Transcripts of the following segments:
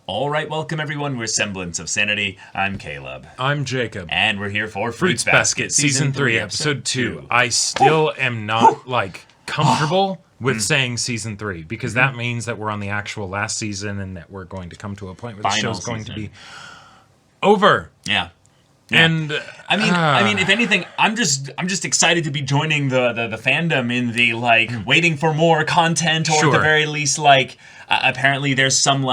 All right, welcome everyone. We're Semblance of Sanity. I'm Caleb. I'm Jacob. And we're here for Fruits Basket, Season 3, Episode 2. I still am not, comfortable with saying Season 3, because that means that we're on the actual last season and that we're going to come to a point where the show's going to be over. Yeah. And I mean, if anything, I'm just excited to be joining the fandom in the waiting for more content, or at the very least, apparently there's some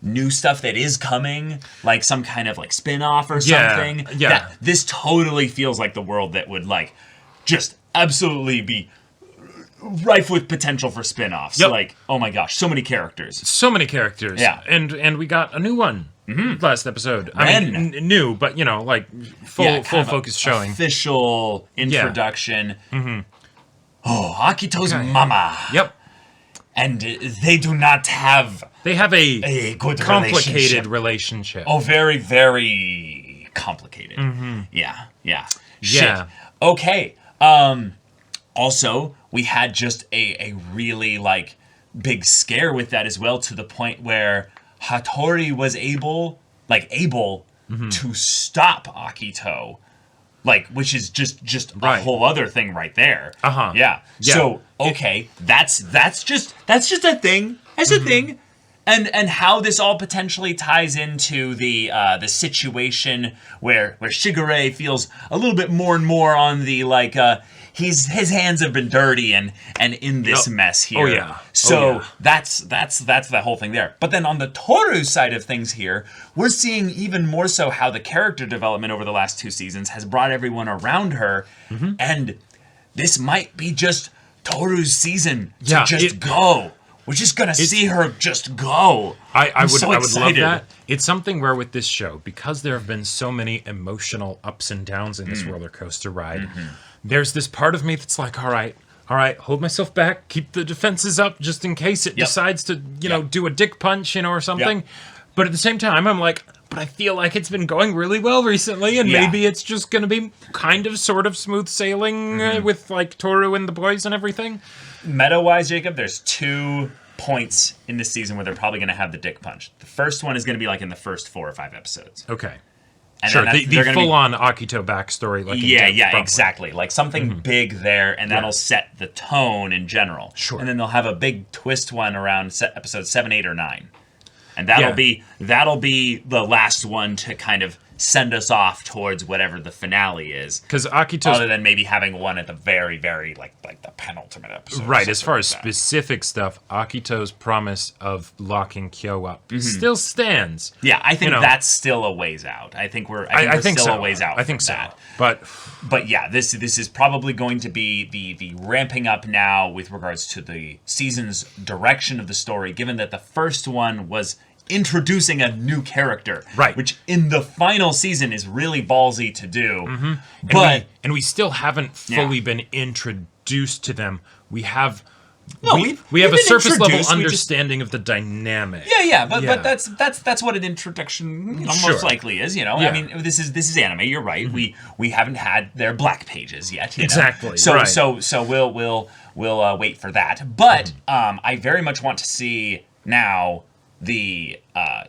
new stuff that is coming, like some kind of spin-off or something. Yeah. That this totally feels like the world that would just absolutely be rife with potential for spin-offs. Yep. Oh my gosh, so many characters. Yeah. And we got a new one. Last episode. I mean, new, but full focus showing. Official introduction. Oh, Akito's mama. Yep. And they do not have. They have a good complicated relationship. Oh, very, very complicated. Yeah. Shit. Okay. Also, we had just a really big scare with that as well, to the point where Hattori was able to stop Akito, which is just a whole other thing right there. Yeah. So okay, that's just a thing. That's a thing, and how this all potentially ties into the situation where Shigure feels a little bit more and more on the his hands have been dirty and in this mess here. Oh yeah. So that's the whole thing there. But then on the Toru side of things here, we're seeing even more so how the character development over the last 2 seasons has brought everyone around her, and this might be just Toru's season to go. We're just gonna see her just go. I would love that. It's something where with this show, because there have been so many emotional ups and downs in this roller coaster ride, there's this part of me that's like, all right, hold myself back, keep the defenses up just in case it decides to, do a dick punch, or something. But at the same time, I'm like, but I feel like it's been going really well recently, and maybe it's just going to be kind of sort of smooth sailing with Toru and the boys and everything. Meta-wise, Jacob, there's 2 points in this season where they're probably going to have the dick punch. The first one is going to be in the first 4 or 5 episodes. Okay. And sure, the full-on Akito backstory. Exactly. Something big there, and that'll set the tone in general. Sure. And then they'll have a big twist one around episodes 7, 8, or 9. And that'll be the last one to kind of send us off towards whatever the finale is. Because Akito's... Other than maybe having one at the very, very, the penultimate episode. Right, as far as specific stuff, Akito's promise of locking Kyo up still stands. Yeah, I think that's still a ways out. I think we're still a ways out. I think so. That. But yeah, this is probably going to be the ramping up now with regards to the season's direction of the story, given that the first one was introducing a new character, which in the final season is really ballsy to do. But we still haven't fully been introduced to them. We have we have a surface level understanding of the dynamic. But that's what an introduction most likely is. I mean, this is anime. You're right. We haven't had their black pages yet. Exactly. So we'll wait for that. But I very much want to see now the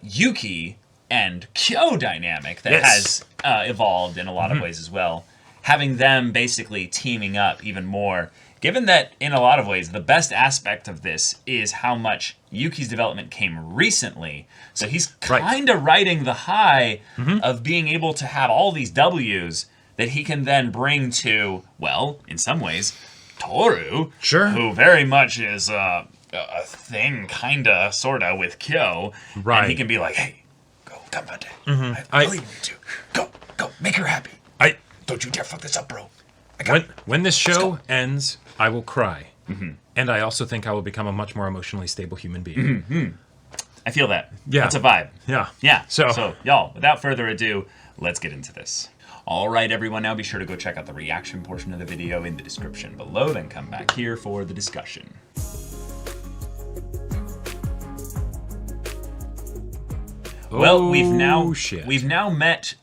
Yuki and Kyo dynamic that has evolved in a lot of ways as well. Having them basically teaming up even more, given that in a lot of ways the best aspect of this is how much Yuki's development came recently. So he's kind of riding the high of being able to have all these W's that he can then bring to, well, in some ways, Toru, who very much is a thing, kinda, sorta, with Kyo. And he can be like, hey, go, Ganbate. I believe in you too. Go, make her happy. Don't you dare fuck this up, bro. When this show ends, I will cry. And I also think I will become a much more emotionally stable human being. I feel that. Yeah. That's a vibe. Yeah. So, y'all, without further ado, let's get into this. All right, everyone, now be sure to go check out the reaction portion of the video in the description below, then come back here for the discussion. Well, we've now met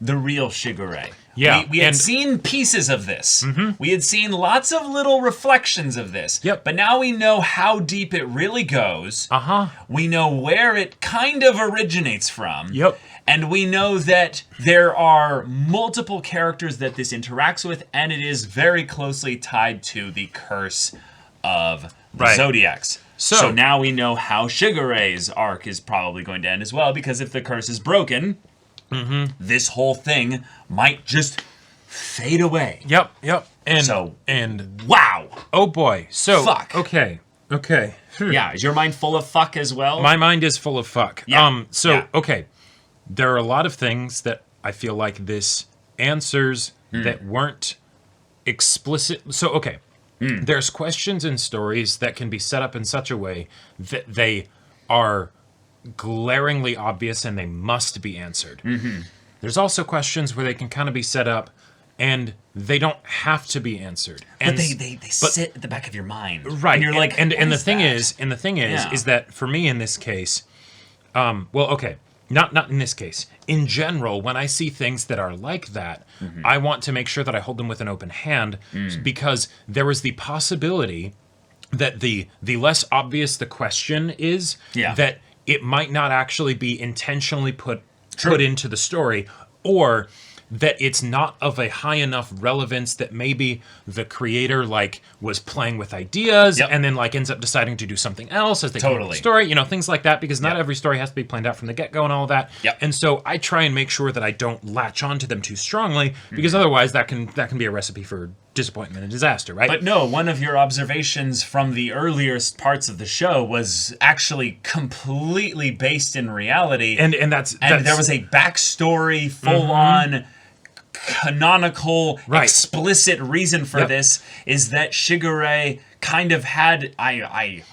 the real Shigure. Yeah, we had seen pieces of this. We had seen lots of little reflections of this. Yep. But now we know how deep it really goes. We know where it kind of originates from. Yep. And we know that there are multiple characters that this interacts with, and it is very closely tied to the curse of the Zodiacs. So now we know how Shigure's arc is probably going to end as well, because if the curse is broken, this whole thing might just fade away. Yep. And wow. Oh boy. So fuck. Okay. Yeah, is your mind full of fuck as well? My mind is full of fuck. Yeah. Okay. There are a lot of things that I feel like this answers that weren't explicit. So, okay. There's questions in stories that can be set up in such a way that they are glaringly obvious and they must be answered. There's also questions where they can kind of be set up and they don't have to be answered. And but they sit at the back of your mind. Right. And you're like, and the thing is, is that for me in this case, not in this case. In general, when I see things that are like that, I want to make sure that I hold them with an open hand because there is the possibility that the less obvious the question is, that it might not actually be intentionally put into the story, or that it's not of a high enough relevance that maybe the creator was playing with ideas and then ends up deciding to do something else as they tell the story, things like that, because not every story has to be planned out from the get-go and all of that. And so I try and make sure that I don't latch onto them too strongly, because otherwise that can be a recipe for disappointment and disaster, right? But no, one of your observations from the earliest parts of the show was actually completely based in reality. And there was a backstory, full-on canonical, explicit reason for this, is that Shigure kind of had, I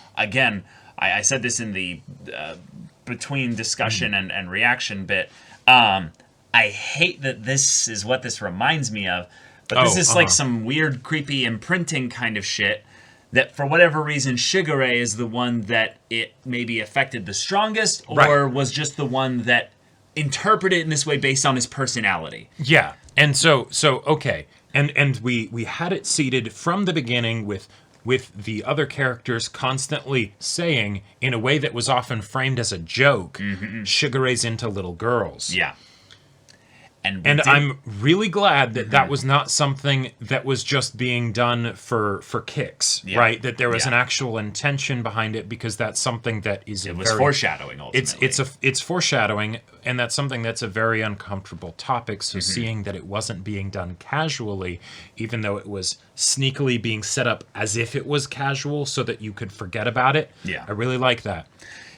said this in the between discussion and reaction bit, I hate that this is what this reminds me of, but this is like some weird, creepy imprinting kind of shit that for whatever reason Shigure is the one that it maybe affected the strongest, or was just the one that interpreted it in this way based on his personality. Yeah. And so okay. And we had it seated from the beginning with the other characters constantly saying, in a way that was often framed as a joke, Shigure's into little girls. Yeah. And I'm really glad that that was not something that was just being done for kicks, right? That there was an actual intention behind it, because that's something that is foreshadowing. Ultimately, it's foreshadowing, and that's something that's a very uncomfortable topic. So seeing that it wasn't being done casually, even though it was sneakily being set up as if it was casual, so that you could forget about it. Yeah, I really like that.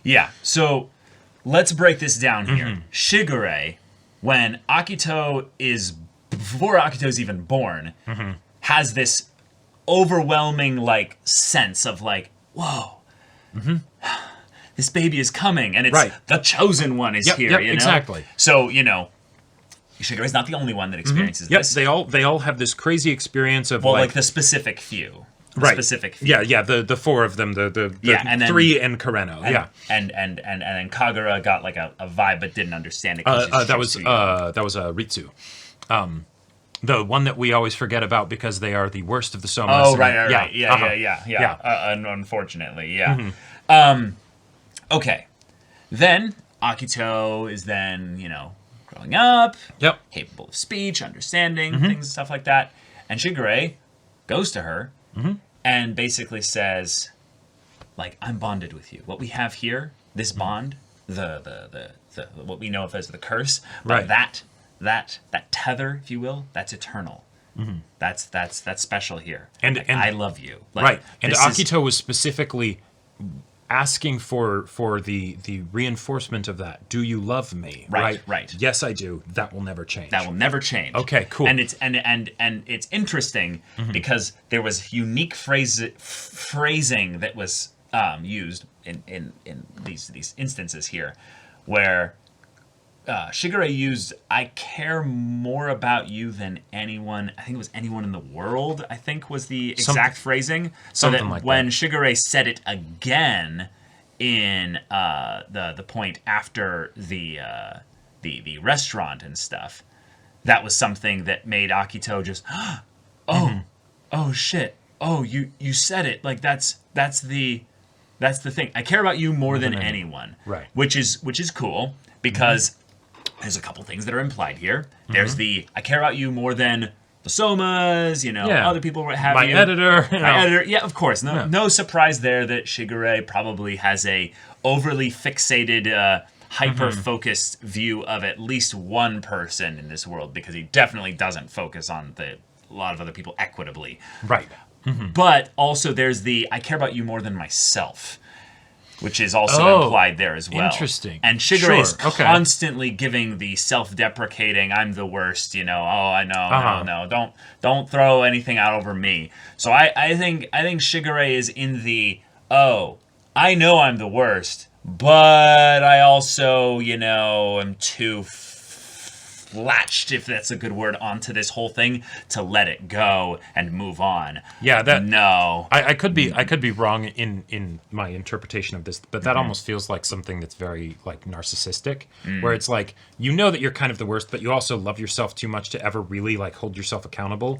Yeah. So let's break this down here. Shigure, when before Akito's even born, has this overwhelming sense of whoa, this baby is coming, and it's the chosen one is here. Yep, you know? Exactly. So Shigure is not the only one that experiences this. They all have this crazy experience of the specific few. Specific few. Yeah, the four of them, the and then, 3 and Kareno, and then Kagura got a vibe but didn't understand it. That was Ritsu, the one that we always forget about because they are the worst of the Somas. Oh, right. Yeah. Unfortunately, yeah. Okay, then Akito is growing up, capable of speech, understanding things, stuff like that, and Shigure goes to her. And basically says, I'm bonded with you. What we have here, this bond, the what we know of as the curse, but that tether, if you will, that's eternal. That's special here. And I love you. And Akito was specifically asking for the reinforcement of that. Do you love me? Right. Yes, I do. That will never change. Okay, cool. And it's interesting because there was unique phrasing that was used in these instances here, where Shigure used "I care more about you than anyone." I think it was anyone in the world. I think was the exact phrasing. So that when Shigure said it again in the point after the restaurant and stuff, that was something that made Akito just, oh shit, oh you said it, like that's the thing. I care about you more than anyone, right? Which is cool because there's a couple things that are implied here. There's the I care about you more than the Somas, other people, what have you. My editor, yeah, of course. No surprise there that Shigure probably has a overly fixated, hyper-focused view of at least one person in this world, because he definitely doesn't focus on a lot of other people equitably. Right. But also there's the I care about you more than myself, which is also implied there as well. Interesting. And Shigure is constantly giving the self-deprecating, I'm the worst, I know, no, don't throw anything out over me. So I think Shigure is in the, I know I'm the worst, but I also, am too latched, if that's a good word, onto this whole thing to let it go and move on. Yeah, I could be wrong in my interpretation of this, but that almost feels like something that's very like narcissistic, where it's like that you're kind of the worst, but you also love yourself too much to ever really like hold yourself accountable.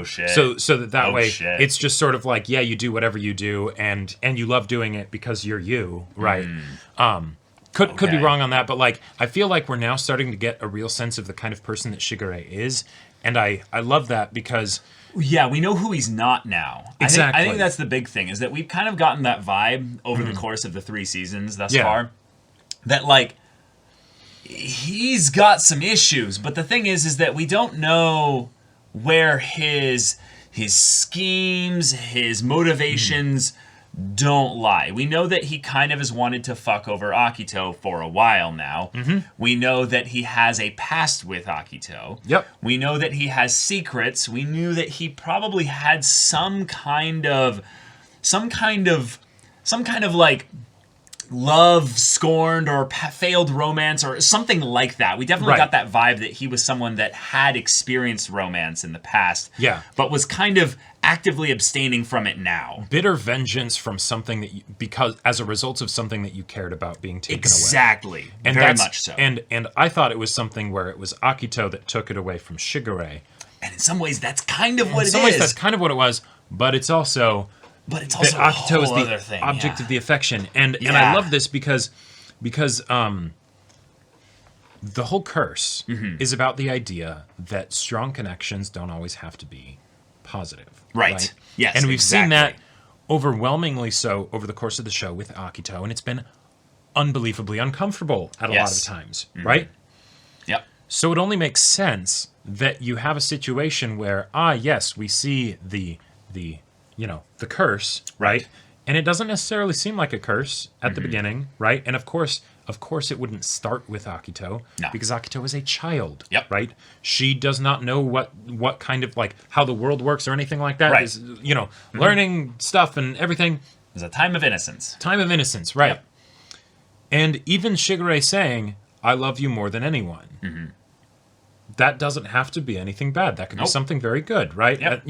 Shit. So that way it's just sort of like, yeah, you do whatever you do, and you love doing it because you're you, right? Could be wrong on that, but like I feel like we're now starting to get a real sense of the kind of person that Shigure is, and I love that because we know who he's not now. Exactly. I think that's the big thing, is that we've kind of gotten that vibe over the course of the 3 seasons thus far, that like he's got some issues, but the thing is that we don't know where his schemes, his motivations don't lie. We know that he kind of has wanted to fuck over Akito for a while now. We know that he has a past with Akito. Yep. We know that he has secrets. We knew that he probably had some kind of like love scorned or failed romance or something like that. We definitely got that vibe that he was someone that had experienced romance in the past, but was kind of actively abstaining from it now. Bitter vengeance from something because as a result of something that you cared about being taken away. Exactly. And very much so. And I thought it was something where it was Akito that took it away from Shigure. And in some ways that's kind of what it is. In some ways that's kind of what it was, but it's also Akito is the object of the affection, and I love this because the whole curse is about the idea that strong connections don't always have to be positive, right? Yes, and we've seen that overwhelmingly so over the course of the show with Akito, and it's been unbelievably uncomfortable at a lot of times, right? Yep. So it only makes sense that you have a situation where yes, we see the curse, right? And it doesn't necessarily seem like a curse at the beginning, right? And of course it wouldn't start with Akito, because Akito is a child, right? She does not know what kind of like how the world works or anything like that. Is learning stuff and everything. It's a time of innocence. Right? Yep. And even Shigure saying, "I love you more than anyone." That doesn't have to be anything bad. That could be something very good, right? Yep.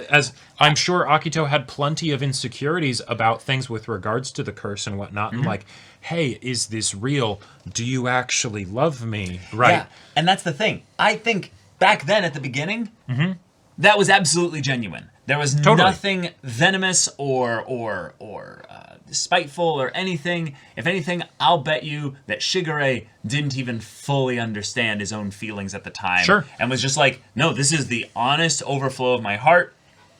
As I'm sure Akito had plenty of insecurities about things with regards to the curse and whatnot, and like, hey, is this real? Do you actually love me? Right? Yeah. And that's the thing. I think back then at the beginning, that was absolutely genuine. There was nothing venomous or spiteful or anything. If anything, I'll bet you that Shigure didn't even fully understand his own feelings at the time. And was just like, no, this is the honest overflow of my heart.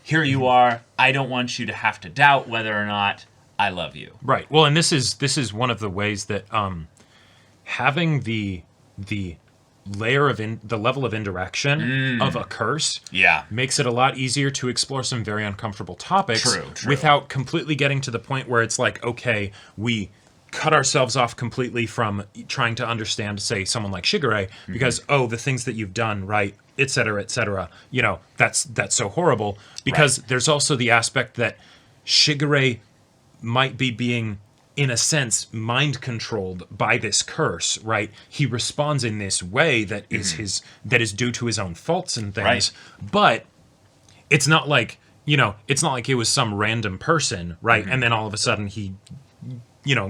Here you are. I don't want you to have to doubt whether or not I love you. Right. Well, and this is one of the ways that having the layer of the level of indirection of a curse makes it a lot easier to explore some very uncomfortable topics without completely getting to the point where it's like, okay, we cut ourselves off completely from trying to understand, say, someone like Shigure, because the things that you've done, right, et cetera, that's so horrible, because there's also the aspect that Shigure might be being, in a sense, mind controlled by this curse, right? He responds in this way that is that is due to his own faults and things. But it's not like, it's not like it was some random person, right? And then all of a sudden he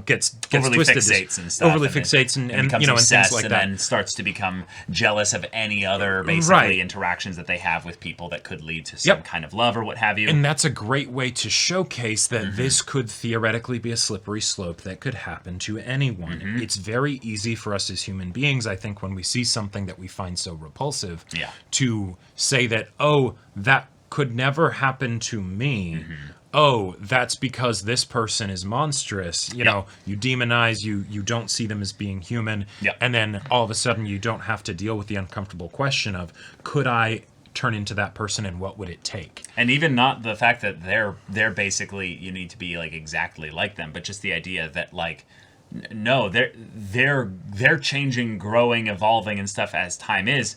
gets overly twisted, fixates and stuff, overly and fixates and becomes and obsessed, things like and that. then starts to become jealous of any other basically interactions that they have with people that could lead to some kind of love or what have you. And that's a great way to showcase that this could theoretically be a slippery slope that could happen to anyone. It's very easy for us as human beings, I think, when we see something that we find so repulsive, to say that, oh, that could never happen to me. Oh, that's because this person is monstrous. You know, you demonize, you don't see them as being human. And then all of a sudden you don't have to deal with the uncomfortable question of, could I turn into that person and what would it take? And even not the fact that they're basically, you need to be like exactly like them, but just the idea that like, no, they're changing, growing, evolving and stuff as time is.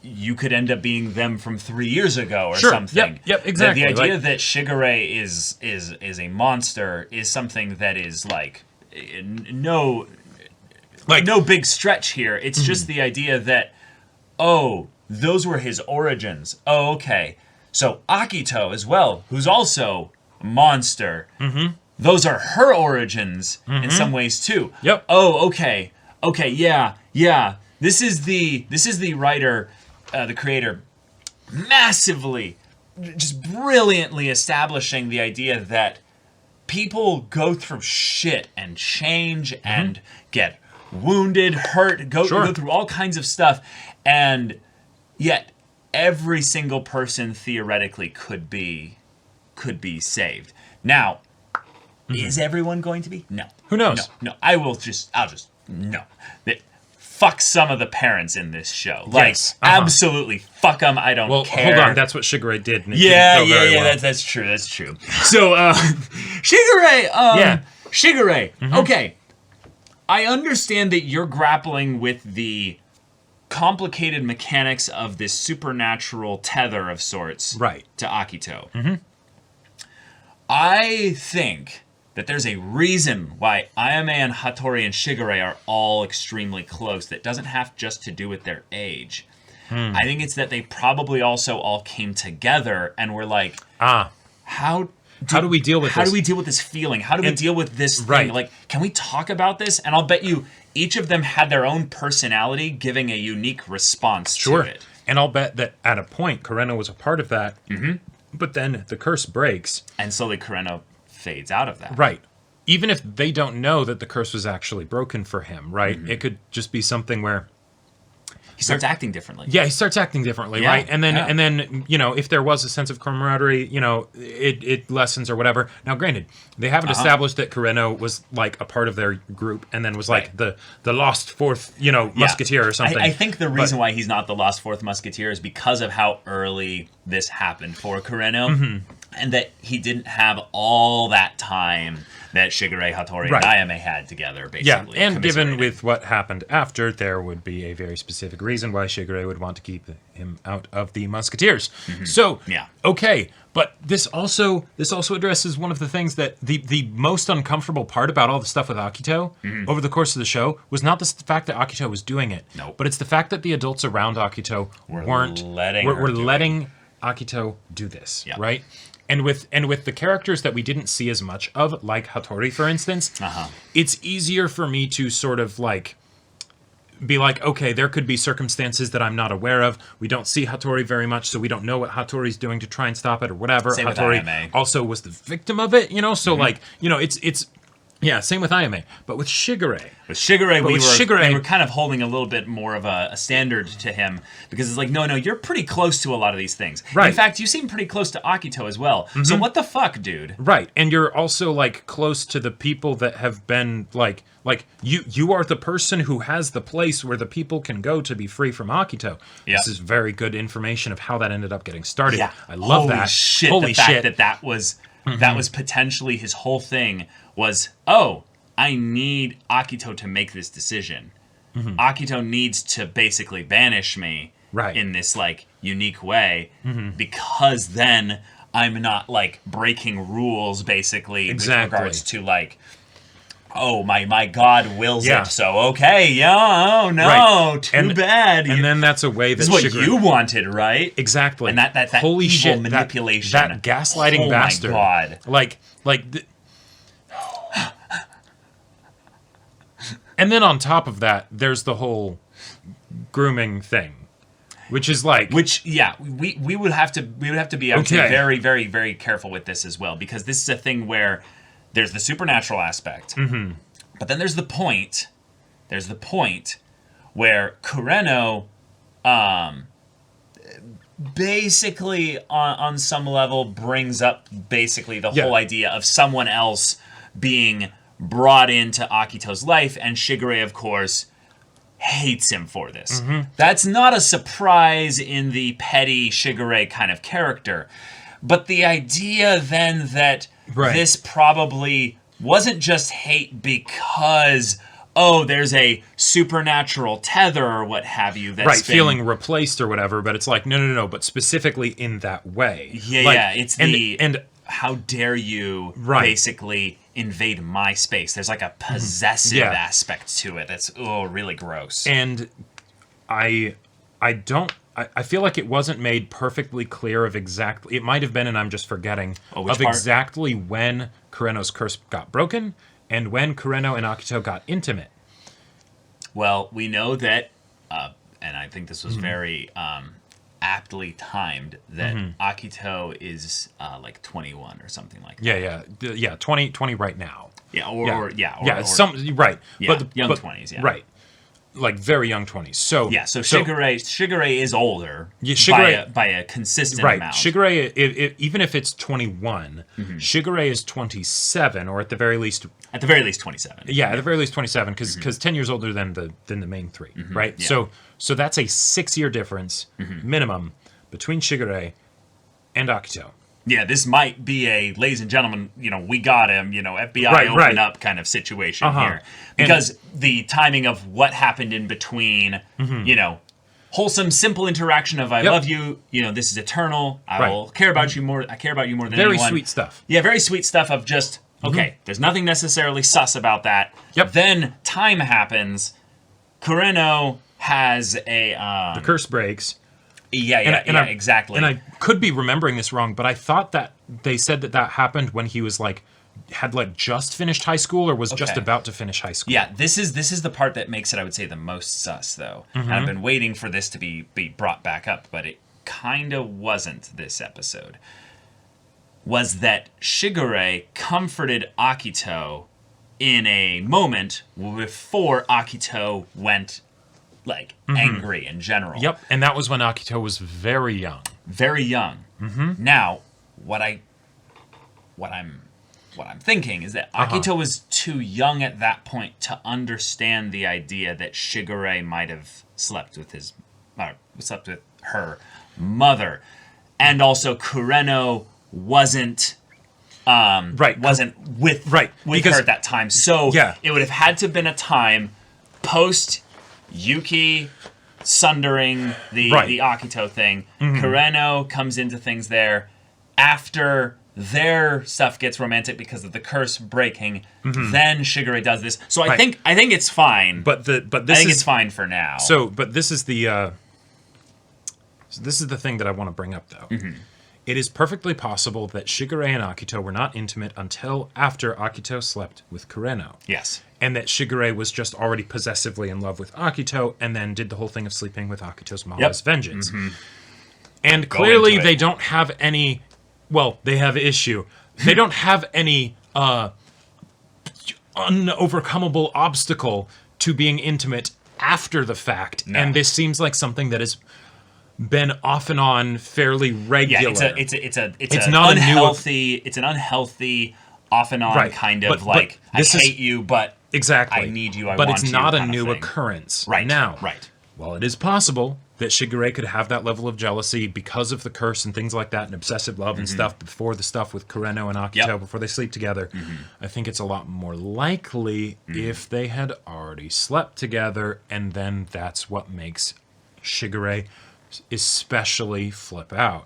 You could end up being them from 3 years ago or something. Yep, exactly. The idea that Shigure is a monster is something that is like no big stretch here. It's just the idea that, oh, those were his origins. Oh, okay. So Akito as well, who's also a monster. Those are her origins in some ways too. Oh, okay. Okay, yeah. This is the writer, the creator, massively, just brilliantly establishing the idea that people go through shit and change and get wounded, hurt, go through all kinds of stuff, and yet every single person theoretically could be saved. Now, is everyone going to be? No. Who knows? No. I'll just no. Fuck some of the parents in this show. Like, absolutely fuck them. I don't care. Hold on. That's what Shigure did. And well. That's true. So, Shigure, Shigure. Okay. I understand that you're grappling with the complicated mechanics of this supernatural tether of sorts to Akito. I think that there's a reason why Ayame and Hattori and Shigure are all extremely close that doesn't have just to do with their age. I think it's that they probably also all came together and were like, how do we deal with this? How do we deal with this feeling? How do we deal with this thing? Like, can we talk about this? And I'll bet you each of them had their own personality giving a unique response to it. And I'll bet that at a point, Kureno was a part of that. But then the curse breaks. And slowly Kureno fades out of that. Right. Even if they don't know that the curse was actually broken for him, right? It could just be something where he starts acting differently. Yeah, he starts acting differently, right? And then if there was a sense of camaraderie, it lessens or whatever. Now, granted, they haven't established that Kureno was like a part of their group and then was like the lost fourth, musketeer or something. I think the reason why he's not the lost fourth musketeer is because of how early this happened for Kureno. And that he didn't have all that time that Shigure, Hattori, and Ayame had together, basically. Yeah, and given with what happened after, there would be a very specific reason why Shigure would want to keep him out of the Musketeers. So, okay, but this also addresses one of the things that the most uncomfortable part about all the stuff with Akito over the course of the show was not the fact that Akito was doing it, but it's the fact that the adults around Akito weren't letting Akito do this, right? And with the characters that we didn't see as much of, like Hattori, for instance, it's easier for me to sort of like be like, okay, there could be circumstances that I'm not aware of. We don't see Hattori very much, so we don't know what Hattori's doing to try and stop it or whatever. Same Hattori with Ayame. Also was the victim of it, so like, it's yeah, same with Ayame. But with Shigure... we were kind of holding a little bit more of a standard to him because it's like, no, you're pretty close to a lot of these things. Right. In fact, you seem pretty close to Akito as well. So what the fuck, dude? Right, and you're also, like, close to the people that have been, like you are the person who has the place where the people can go to be free from Akito. Yeah. This is very good information of how that ended up getting started. Yeah. I love that. Holy shit. That was potentially his whole thing was, I need Akito to make this decision. Akito needs to basically banish me in this, like, unique way because then I'm not, like, breaking rules, basically, with regards to, like, my God wills it, so okay, too bad. And then that's a way that this is what you wanted, right? Exactly. And that holy evil shit, manipulation. That gaslighting bastard. My God. Like And then on top of that, there's the whole grooming thing, which is like, we would have to be, I would say, very, very, very careful with this as well, because this is a thing where there's the supernatural aspect, but then there's the point where Kureno, basically on some level brings up basically the whole idea of someone else being brought into Akito's life, and Shigure, of course, hates him for this. That's not a surprise in the petty Shigure kind of character, but the idea then that this probably wasn't just hate because there's a supernatural tether or what have you. That's feeling replaced or whatever, but it's like, no, but specifically in that way. It's and how dare you basically invade my space. There's like a possessive aspect to it that's really gross. And I feel like it wasn't made perfectly clear of exactly, it might have been, and I'm just forgetting, exactly when Kureno's curse got broken and when Kureno and Akito got intimate. Well, we know that, and I think this was very aptly timed, that Akito is like 21 or something like that. Yeah, 20 right now. But young 20s, right. Like very young 20s. So Shigure is older by a consistent amount. Shigure, even if it's 21, Shigure is 27, or at the very least 27. Yeah, at the very least 27, because 10 years older than the main three, right? Yeah. So that's a 6-year difference minimum between Shigure and Akito. Yeah, this might be a, ladies and gentlemen, we got him, FBI open up kind of situation here. Because the timing of what happened in between, wholesome, simple interaction of I love you, this is eternal, I will care about you more, I care about you more than anyone. Very sweet stuff. Yeah, very sweet stuff of just, there's nothing necessarily sus about that. Then time happens, Kureno has a... the curse breaks. Exactly. And I could be remembering this wrong, but I thought that they said that happened when he was had just finished high school or was just about to finish high school. Yeah, this is the part that makes it, I would say, the most sus, though. And I've been waiting for this to be brought back up, but it kind of wasn't this episode. Was that Shigure comforted Akito in a moment before Akito went angry in general. Yep, and that was when Akito was very young. Very young. Now, what I'm thinking is that Akito was too young at that point to understand the idea that Shigure might have slept with her mother, and also Kureno wasn't with her at that time. So it would have had to have been a time post Yuki sundering the Akito thing. Kureno comes into things there after their stuff gets romantic because of the curse breaking. Then Shigure does this. So I think it's fine. But it's fine for now. But this is the thing that I want to bring up, though. It is perfectly possible that Shigure and Akito were not intimate until after Akito slept with Kureno. Yes. And that Shigure was just already possessively in love with Akito and then did the whole thing of sleeping with Akito's mama's vengeance. And clearly they don't have any... Well, they have issue. They don't have any unovercomable obstacle to being intimate after the fact. No. And this seems like something that has been off and on fairly regular. Yeah, it's an unhealthy off and on kind of I hate you, but I need you, I want you. But it's not a new occurrence. Now, while it is possible that Shigure could have that level of jealousy because of the curse and things like that, and obsessive love and stuff before the stuff with Kureno and Akito, before they sleep together, I think it's a lot more likely if they had already slept together, and then that's what makes Shigure especially flip out.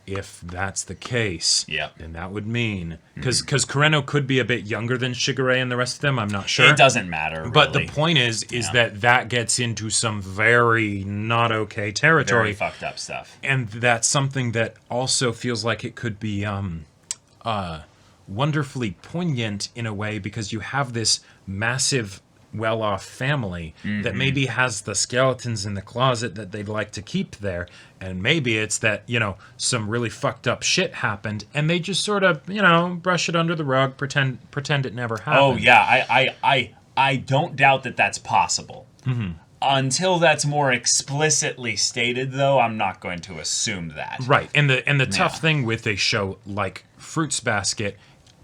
If that's the case, then that would mean... Because Kureno could be a bit younger than Shigure and the rest of them, I'm not sure. It doesn't matter, really. But the point is that gets into some very not okay territory. Very fucked up stuff. And that's something that also feels like it could be wonderfully poignant in a way, because you have this massive well-off family that maybe has the skeletons in the closet that they'd like to keep there, and maybe it's that, some really fucked up shit happened, and they just sort of, brush it under the rug, pretend it never happened. Oh yeah, I don't doubt that that's possible. Until that's more explicitly stated, though, I'm not going to assume that. Right, and the tough thing with a show like Fruits Basket,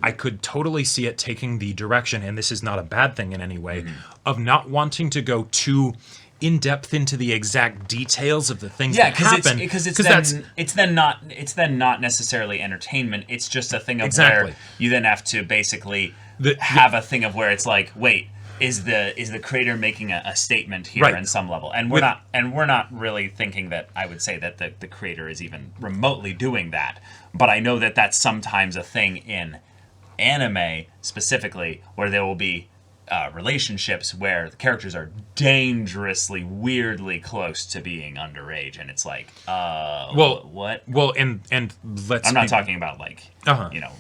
I could totally see it taking the direction, and this is not a bad thing in any way, of not wanting to go too in depth into the exact details of the things that happen. Because it's then not necessarily entertainment. It's just a thing of where you then have to basically have a thing of where it's like, wait, is the creator making a statement here in some level? And we're not really thinking that I would say that the creator is even remotely doing that. But I know that that's sometimes a thing in anime specifically, where there will be relationships where the characters are dangerously, weirdly close to being underage, and it's like, what? Well, and let's. I'm not talking about like,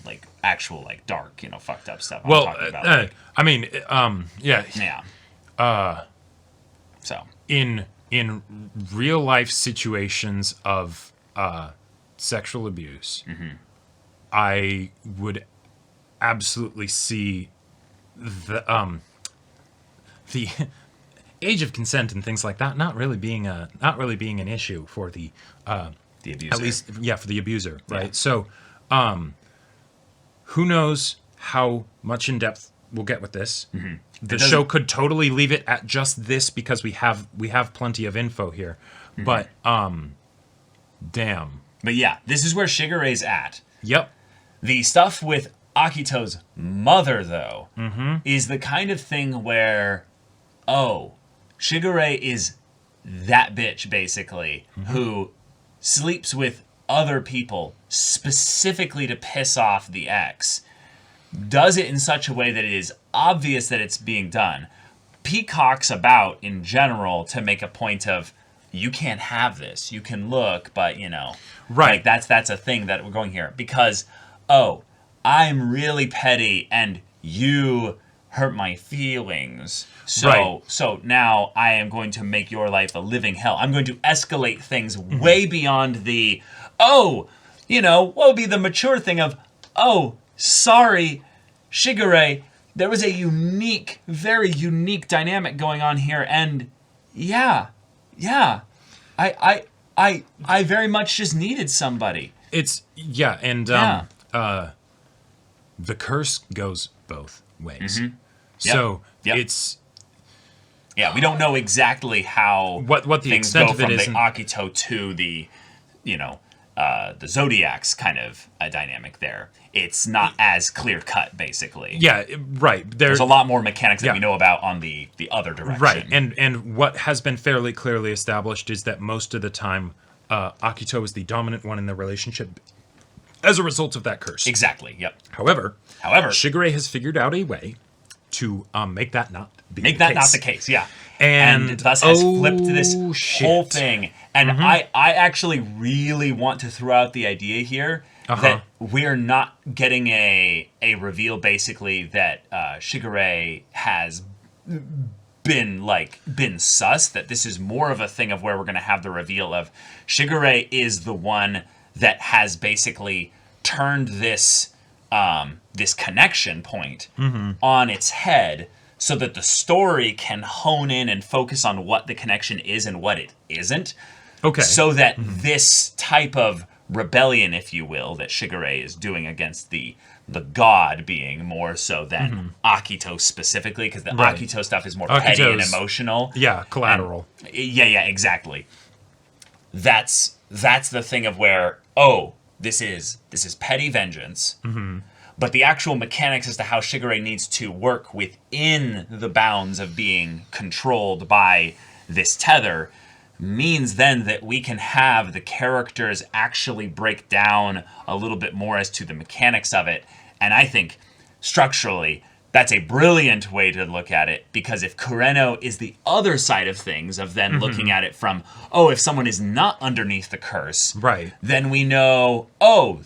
like actual like dark, fucked up stuff. I'm talking about So in real life situations of sexual abuse, I would absolutely see the age of consent and things like that not really being an issue for the abuser. At least for the abuser, right? So who knows how much in depth we'll get with this. The show could totally leave it at just this because we have plenty of info here. But damn. But yeah, this is where Shigure's at. Yep. The stuff with Akito's mother, though, is the kind of thing where, Shigure is that bitch, basically, who sleeps with other people specifically to piss off the ex, does it in such a way that it is obvious that it's being done, peacocks about in general to make a point of, you can't have this, you can look, but, right. Like, that's a thing that we're going here, because, I'm really petty and you hurt my feelings. So now I am going to make your life a living hell. I'm going to escalate things way beyond the, what would be the mature thing of, sorry, Shigure, there was a very unique dynamic going on here, and I very much just needed somebody. The curse goes both ways. So it's... Yeah, we don't know exactly how what the things extent go of it from is. The Akito to the, the Zodiac's kind of a dynamic there. It's not as clear-cut, basically. Yeah, right. There's a lot more mechanics that we know about on the other direction. Right, and what has been fairly clearly established is that most of the time, Akito is the dominant one in the relationship as a result of that curse. Exactly, yep. However, Shigure has figured out a way to make that not be the case. Make that not the case, yeah. And thus has flipped this whole thing. And I actually really want to throw out the idea here that we're not getting a reveal, basically, that Shigure has been sus, that this is more of a thing of where we're going to have the reveal of Shigure is the one that has basically turned this this connection point on its head, so that the story can hone in and focus on what the connection is and what it isn't. Okay. So that this type of rebellion, if you will, that Shigure is doing against the god being more so than Akito specifically, because the Akito stuff is more petty and emotional. Yeah, collateral. And, yeah, exactly. That's the thing of where, this is petty vengeance, but the actual mechanics as to how Shigure needs to work within the bounds of being controlled by this tether means then that we can have the characters actually break down a little bit more as to the mechanics of it. And I think structurally That's a brilliant way to look at it, because if Kureno is the other side of things, of then looking at it from, if someone is not underneath the curse, right, then we know,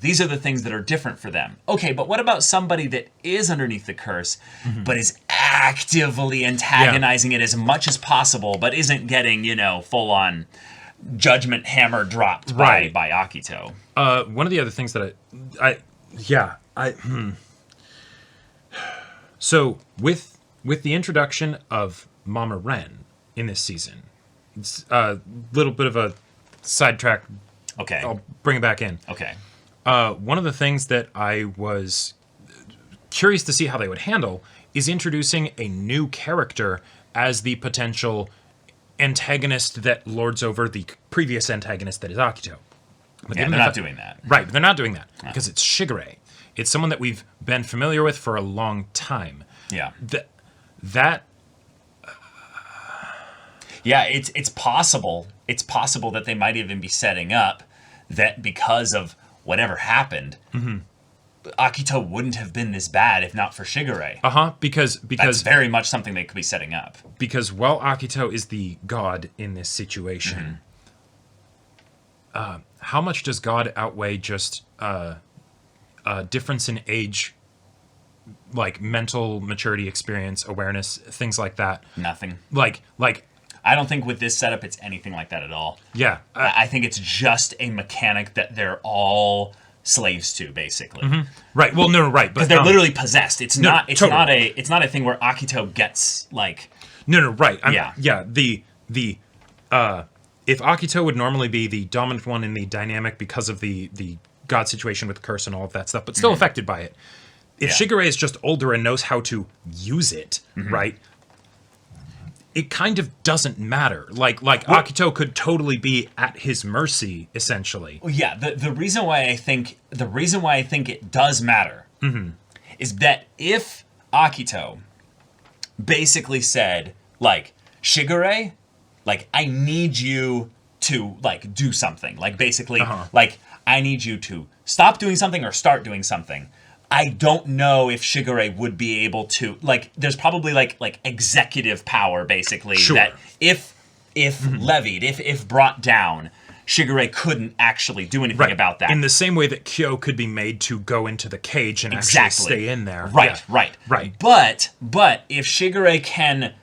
these are the things that are different for them. Okay, but what about somebody that is underneath the curse, but is actively antagonizing it as much as possible, but isn't getting, full-on judgment hammer dropped by Akito? One of the other things that So with the introduction of Mama Ren in this season, it's a little bit of a sidetrack. Okay. I'll bring it back in. Okay. One of the things that I was curious to see how they would handle is introducing a new character as the potential antagonist that lords over the previous antagonist that is Akito. But they're not doing that. Right, but they're not doing that because it's Shigure. It's someone that we've been familiar with for a long time. Yeah. It's possible. It's possible that they might even be setting up that because of whatever happened, Akito wouldn't have been this bad if not for Shigure. Because that's very much something they could be setting up. Because while Akito is the god in this situation, how much does God outweigh just difference in age, like mental maturity, experience, awareness, things like that? Nothing. Like I don't think with this setup it's anything like that at all. Yeah. I think it's just a mechanic that they're all slaves to, basically. Right. Well, no, right, because they're literally possessed. It's not totally. It's not a thing where Akito gets like. No, right. Yeah. If Akito would normally be the dominant one in the dynamic because of the God situation with curse and all of that stuff, but still affected by it. If Shigure is just older and knows how to use it, right, it kind of doesn't matter. Like Akito could totally be at his mercy, essentially. Yeah, the reason why I think it does matter is that if Akito basically said, like, Shigure, like, I need you to, like, do something. Like, basically, like, I need you to stop doing something or start doing something. I don't know if Shigure would be able to, like, there's probably, like executive power, basically, that if levied, if brought down, Shigure couldn't actually do anything about that. In the same way that Kyo could be made to go into the cage and actually stay in there. Right. But if Shigure can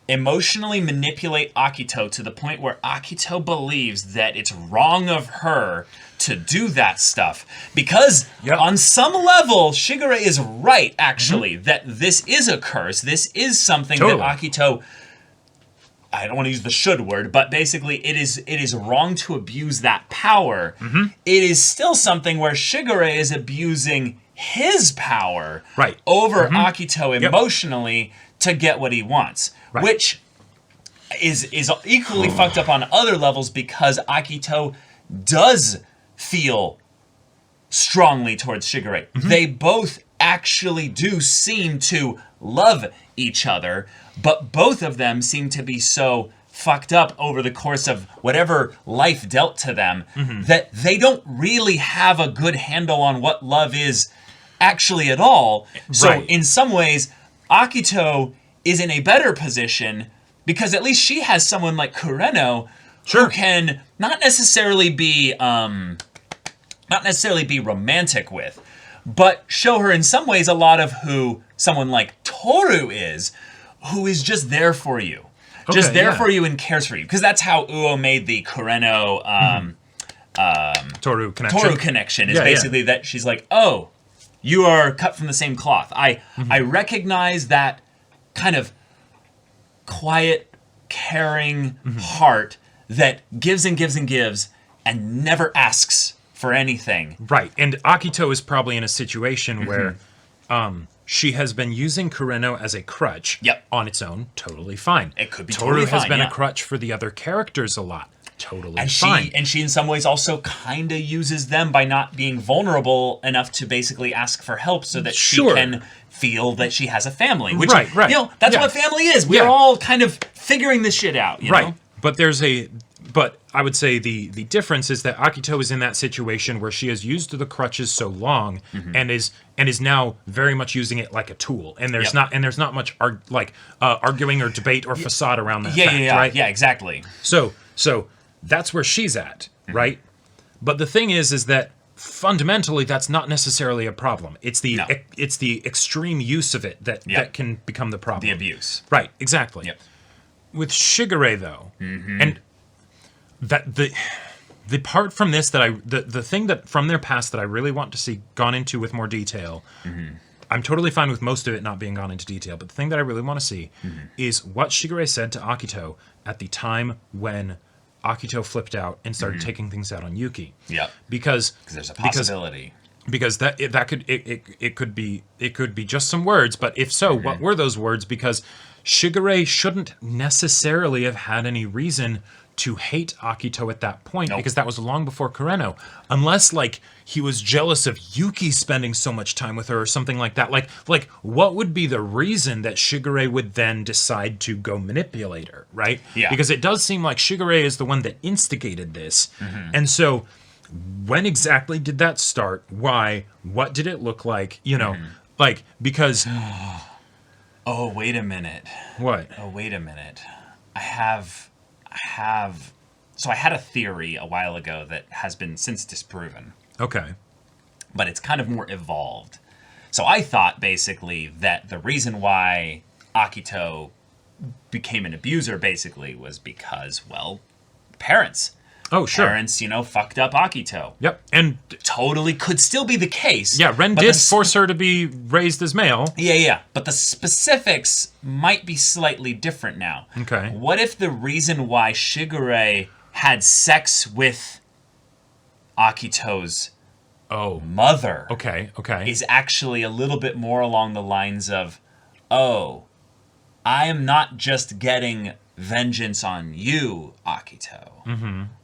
emotionally manipulate Akito to the point where Akito believes that it's wrong of her to do that stuff, because on some level Shigure is right, actually, that this is a curse, this is something that Akito, I don't want to use the should word, but basically it is wrong to abuse that power. It is still something where Shigure is abusing his power over Akito emotionally to get what he wants. Which is equally fucked up on other levels, because Akito does feel strongly towards Shigure. They both actually do seem to love each other, but both of them seem to be so fucked up over the course of whatever life dealt to them that they don't really have a good handle on what love is actually at all. So in some ways, Akito is in a better position because at least she has someone like Kureno who can not necessarily be romantic with, but show her in some ways a lot of who someone like Toru is, who is just there for you. Just there for you and cares for you. Because that's how Uo made the Kureno Toru connection. Is basically that she's like, oh, you are cut from the same cloth. I recognize that kind of quiet, caring heart that gives and gives and gives and never asks for anything. Right. And Akito is probably in a situation where she has been using Kureno as a crutch on its own. Totally fine. It could be Toru totally fine. has been a crutch for the other characters a lot. Totally and fine. She in some ways also kind of uses them by not being vulnerable enough to basically ask for help so that she can feel that she has a family. Which, right. You know, that's what family is. We're all kind of figuring this shit out, you know? But there's a But I would say the difference is that Akito is in that situation where she has used the crutches so long and is now very much using it like a tool. And there's not much arguing or debate or facade around that fact, right? Yeah, exactly. So that's where she's at, right? But the thing is that fundamentally that's not necessarily a problem. It's the extreme use of it that can become the problem. The abuse. Right, exactly. Yep. With Shigure though, and that the part from this that the thing that from their past that I really want to see gone into with more detail. I'm totally fine with most of it not being gone into detail, but the thing that I really want to see is what Shigure said to Akito at the time when Akito flipped out and started taking things out on Yuki. Yeah. Because there's a possibility. Because it could be just some words, but if so, what were those words? Because Shigure shouldn't necessarily have had any reason to hate Akito at that point, because that was long before Kureno. Unless, like, he was jealous of Yuki spending so much time with her or something like that. Like what would be the reason that Shigure would then decide to go manipulate her, right? Yeah. Because it does seem like Shigure is the one that instigated this. And so, when exactly did that start? Why? What did it look like? You know, like, because... Oh, wait a minute. What? Oh, wait a minute. I have... So I had a theory a while ago that has been since disproven. Okay. But it's kind of more evolved. So I thought, basically, that the reason why Akito became an abuser, basically, was because, well, parents. Oh, sure. Parents, fucked up Akito. Yep, and... Totally could still be the case. Yeah, Ren did force her to be raised as male. Yeah. But the specifics might be slightly different now. Okay. What if the reason why Shigure had sex with Akito's mother okay. is actually a little bit more along the lines of, oh, I am not just getting vengeance on you, Akito.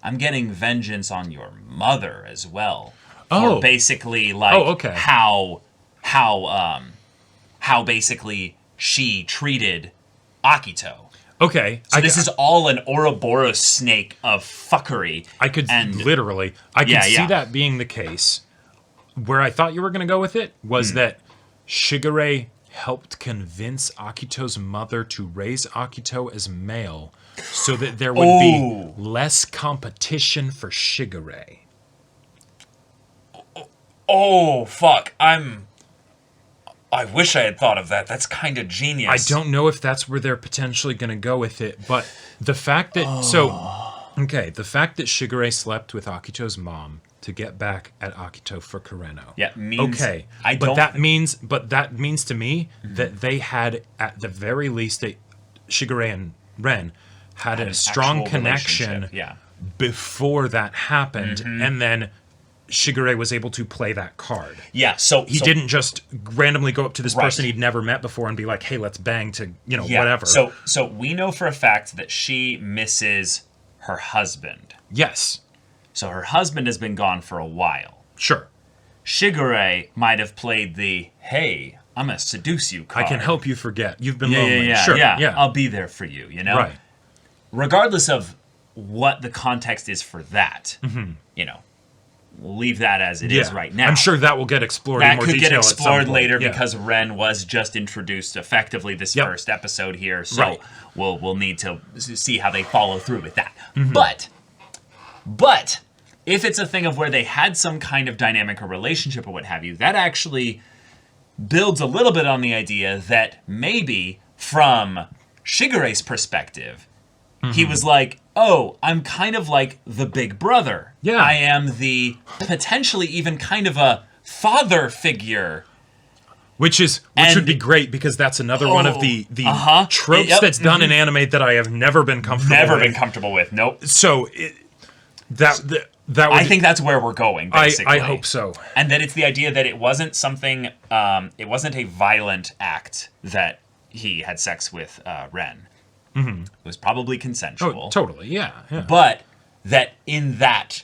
I'm getting vengeance on your mother as well. Or basically, like, how basically she treated Akito. Okay. So this is all an Ouroboros snake of fuckery. I could see that being the case. Where I thought you were going to go with it was that Shigure helped convince Akito's mother to raise Akito as male so that there would be less competition for Shigure. Oh, fuck. I wish I had thought of that. That's kind of genius. I don't know if that's where they're potentially going to go with it, but the fact that... the fact that Shigure slept with Akito's mom to get back at Akito for Kureno. Yeah, means... Okay, but that means to me that they had, at the very least, Shigure and Ren had a strong connection before that happened, and then Shigure was able to play that card. Yeah, so... He didn't just randomly go up to this person he'd never met before and be like, hey, let's bang to, whatever. So we know for a fact that she misses her husband. Yes. So her husband has been gone for a while. Sure. Shigure might have played the, hey, I'm going to seduce you card. I can help you forget. You've been lonely. Yeah. I'll be there for you, Right. Regardless of what the context is for that, we'll leave that as it is right now. I'm sure that will get explored in more detail. That could get explored later Yeah. because Ren was just introduced effectively this first episode here. So we'll need to see how they follow through with that. But if it's a thing of where they had some kind of dynamic or relationship or what have you, that actually builds a little bit on the idea that maybe from Shigure's perspective, he was like, oh, I'm kind of like the big brother. Yeah. I am the potentially even kind of a father figure. Which would be great because that's another one of the tropes that's done in anime that I have never been comfortable with. Nope. So that would, I think that's where we're going, basically. I hope so. And that it's the idea that it wasn't something, it wasn't a violent act that he had sex with Ren. It was probably consensual. Oh, totally, yeah. But that in that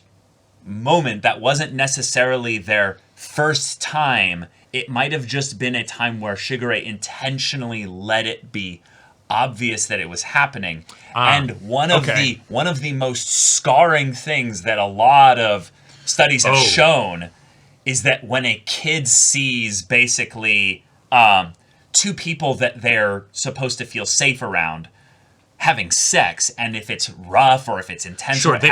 moment, that wasn't necessarily their first time. It might have just been a time where Shigure intentionally let it be obvious that it was happening. And one of the most scarring things that a lot of studies have shown is that when a kid sees basically two people that they're supposed to feel safe around having sex, and if it's rough or if it's intense, sure, if they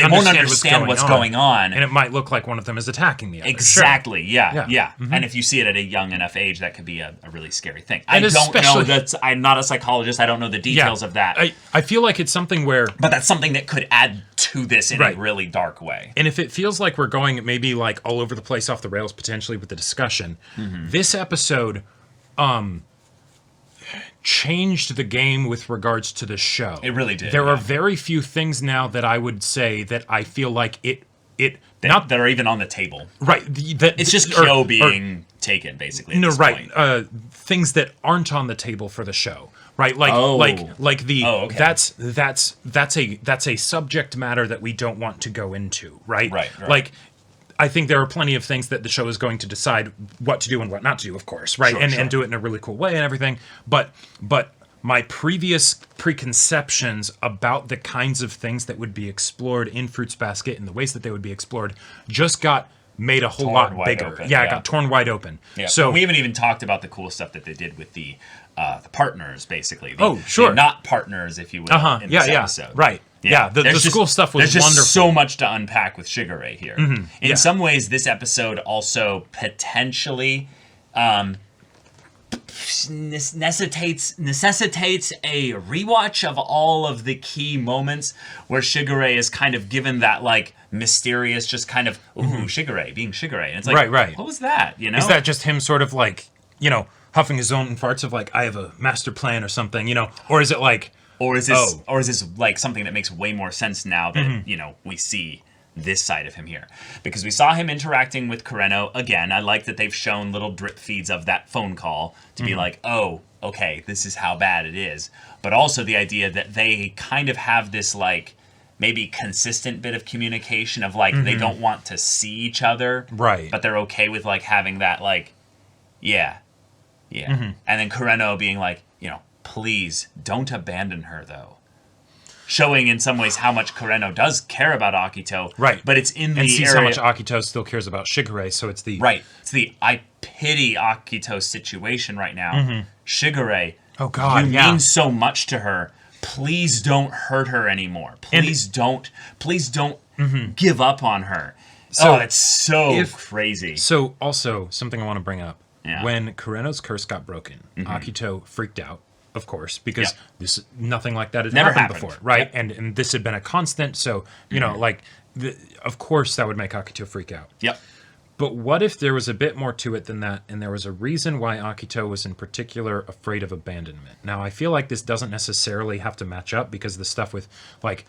won't understand what's going on, and it might look like one of them is attacking the other. Exactly. Sure. Yeah. Mm-hmm. And if you see it at a young enough age, that could be a really scary thing. I don't know that. I'm not a psychologist. I don't know the details of that. I feel like it's something where, but that's something that could add to this in a really dark way. And if it feels like we're going maybe like all over the place, off the rails potentially with the discussion, this episode changed the game with regards to the show. It really did. There are very few things now that I would say that I feel like that are even on the table. Right. It's just Kyo being taken, basically. At this point. Things that aren't on the table for the show. Right. That's a subject matter that we don't want to go into. Right. Like, I think there are plenty of things that the show is going to decide what to do and what not to do, of course, right? And do it in a really cool way and everything. But my previous preconceptions about the kinds of things that would be explored in Fruits Basket and the ways that they would be explored just got made a whole lot bigger. It got torn wide open. Yeah. So we haven't even talked about the cool stuff that they did with the partners, basically. The not partners, if you will, in this episode. Right. Yeah, the school stuff was wonderful. There's just so much to unpack with Shigure here. In some ways, this episode also potentially necessitates a rewatch of all of the key moments where Shigure is kind of given that like mysterious, just kind of Shigure being Shigure, and it's like, what was that? You know, is that just him sort of like huffing his own farts of like I have a master plan or something, or is it like? Or is this like something that makes way more sense now that we see this side of him here? Because we saw him interacting with Kureno again. I like that they've shown little drip feeds of that phone call to be like, oh, okay, this is how bad it is. But also the idea that they kind of have this like maybe consistent bit of communication of like they don't want to see each other, right? But they're okay with like having that like, and then Kureno being like, please don't abandon her, though. Showing in some ways how much Kureno does care about Akito. Right. But it's in the and sees how much Akito still cares about Shigure, so it's the... Right. It's the I pity Akito situation right now. Shigure, oh God, you mean so much to her. Please don't hurt her anymore. Please don't give up on her. So, it's so crazy. So also, something I want to bring up. Yeah. When Kureno's curse got broken, Akito freaked out. Of course, because nothing like that had never happened before, right? Yep. And this had been a constant, so of course that would make Akito freak out. Yep. But what if there was a bit more to it than that, and there was a reason why Akito was in particular afraid of abandonment? Now, I feel like this doesn't necessarily have to match up because the stuff with like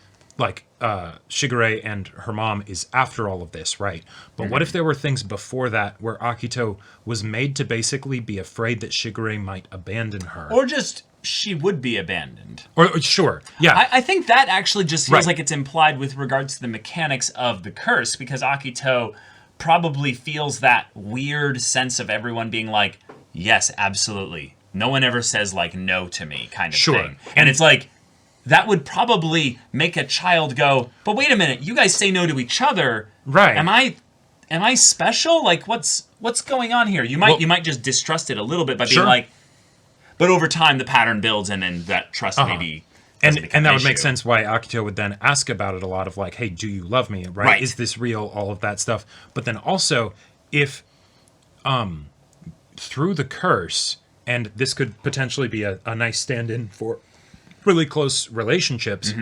Shigure and her mom is after all of this, right? But what if there were things before that where Akito was made to basically be afraid that Shigure might abandon her, or just she would be abandoned? Or sure, yeah. I think that actually just feels like it's implied with regards to the mechanics of the curse, because Akito probably feels that weird sense of everyone being like, yes, absolutely. No one ever says like no to me kind of thing. And it's like, that would probably make a child go, but wait a minute, you guys say no to each other. Right. Am I special? Like what's going on here? You might just distrust it a little bit by being like, but over time the pattern builds and then that trust maybe and that would make sense why Akito would then ask about it a lot of like, hey, do you love me? Right? Is this real? All of that stuff. But then also if through the curse, and this could potentially be a nice stand-in for really close relationships,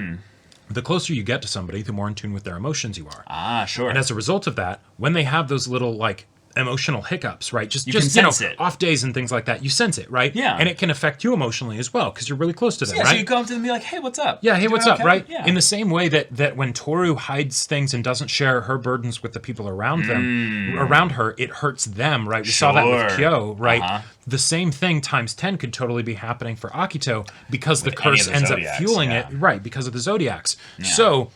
the closer you get to somebody, the more in tune with their emotions you are. Ah, sure. And as a result of that, when they have those little like emotional hiccups, right? Just sense it. Off days and things like that, you sense it, right? Yeah. And it can affect you emotionally as well because you're really close to them, right? So you go up to them and be like, hey, what's up? Yeah, hey, what's up, right? Yeah. In the same way that when Toru hides things and doesn't share her burdens with the people around her, it hurts them, right? We saw that with Kyo, right? The same thing times 10 could totally be happening for Akito because the curse ends up fueling it, right? Because of the Zodiacs. Yeah. So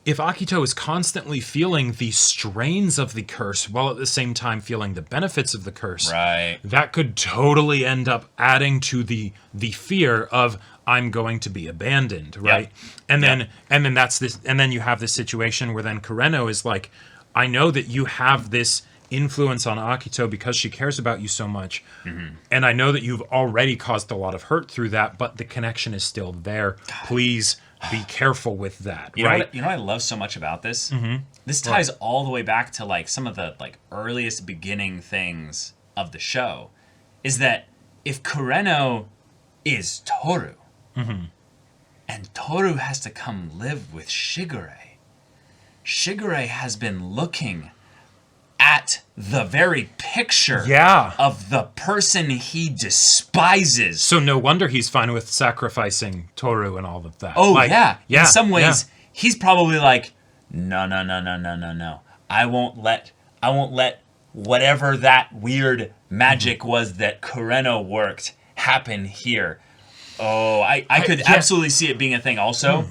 if Akito is constantly feeling the strains of the curse while at the same time feeling the benefits of the curse, Right. that could totally end up adding to the fear of I'm going to be abandoned, right? And then that's this, and then you have this situation where then Kureno is like, I know that you have this influence on Akito because she cares about you so much, and I know that you've already caused a lot of hurt through that, but the connection is still there. Please be careful with that, right? You know what I love so much about this? This ties all the way back to like some of the like earliest beginning things of the show, is that if Kureno is Toru, and Toru has to come live with Shigure, Shigure has been looking at the very picture of the person he despises. So no wonder he's fine with sacrificing Toru and all of that. Oh, like, in some ways, he's probably like, no. I won't let whatever that weird magic was that Kureno worked happen here. Oh, I could absolutely see it being a thing also,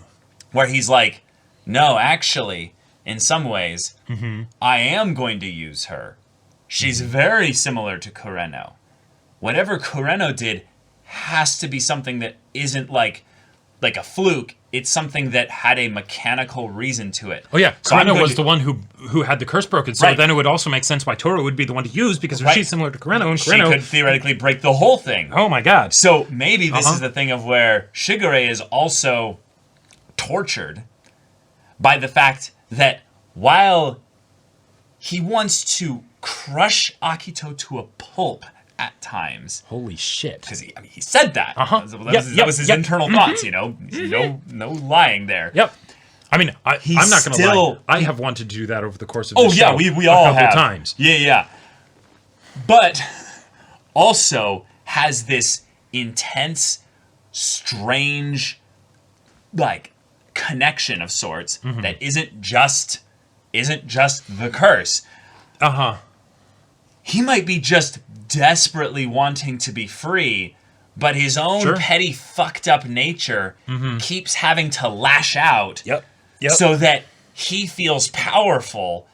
where he's like, no, actually, in some ways, I am going to use her. She's very similar to Kureno. Whatever Kureno did has to be something that isn't like a fluke. It's something that had a mechanical reason to it. Oh yeah, so Kureno was the one who had the curse broken, so then it would also make sense why Toru would be the one to use, because if she's similar to Kureno, and Kureno... She could theoretically break the whole thing. Oh my god. So maybe this is the thing of where Shigure is also tortured by the fact that while he wants to crush Akito to a pulp at times. Holy shit. Because he said that. That was his internal thoughts, you know? No lying there. Yep. I mean, I'm not going to lie. I have wanted to do that over the course of the show. Oh, yeah, we all have. A couple times. Yeah. But also has this intense, strange, like, connection of sorts that isn't just the curse. He might be just desperately wanting to be free, but his own petty fucked up nature keeps having to lash out so that he feels powerful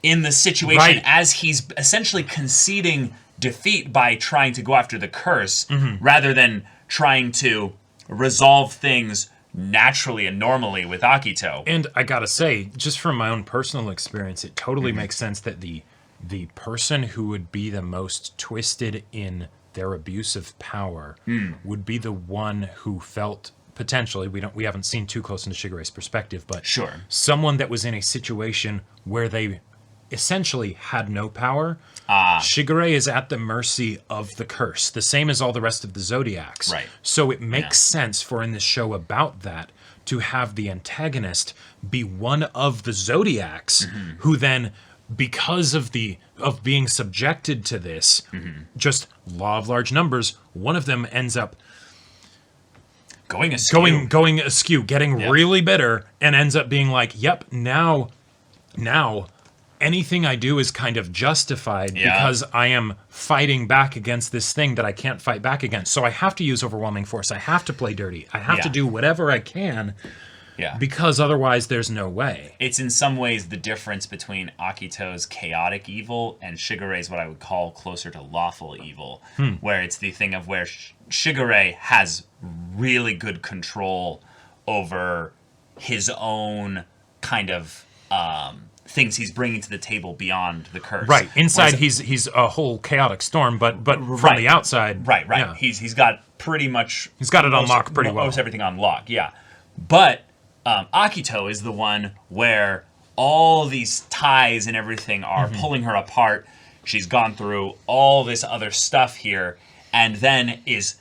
in the situation as he's essentially conceding defeat by trying to go after the curse rather than trying to resolve things naturally and normally with Akito. And I gotta say, just from my own personal experience, it totally makes sense that the person who would be the most twisted in their abuse of power would be the one who felt potentially, we haven't seen too close into Shigure's perspective, but someone that was in a situation where they essentially had no power. Shigure is at the mercy of the curse, the same as all the rest of the Zodiacs. Right. So it makes sense for in this show about that to have the antagonist be one of the Zodiacs who then, because of being subjected to this, just law of large numbers, one of them ends up going askew, getting really bitter, and ends up being like, yep, now anything I do is kind of justified because I am fighting back against this thing that I can't fight back against. So I have to use overwhelming force. I have to play dirty. I have to do whatever I can because otherwise there's no way. It's in some ways the difference between Akito's chaotic evil and Shigure's what I would call closer to lawful evil, where it's the thing of where Shigure has really good control over his own kind of things he's bringing to the table beyond the curse. Right. Inside, he's a whole chaotic storm, but from the outside... Right. Yeah. He's got pretty much... He's got it on lock pretty well. Most everything on lock, yeah. But Akito is the one where all these ties and everything are pulling her apart. She's gone through all this other stuff here, and then is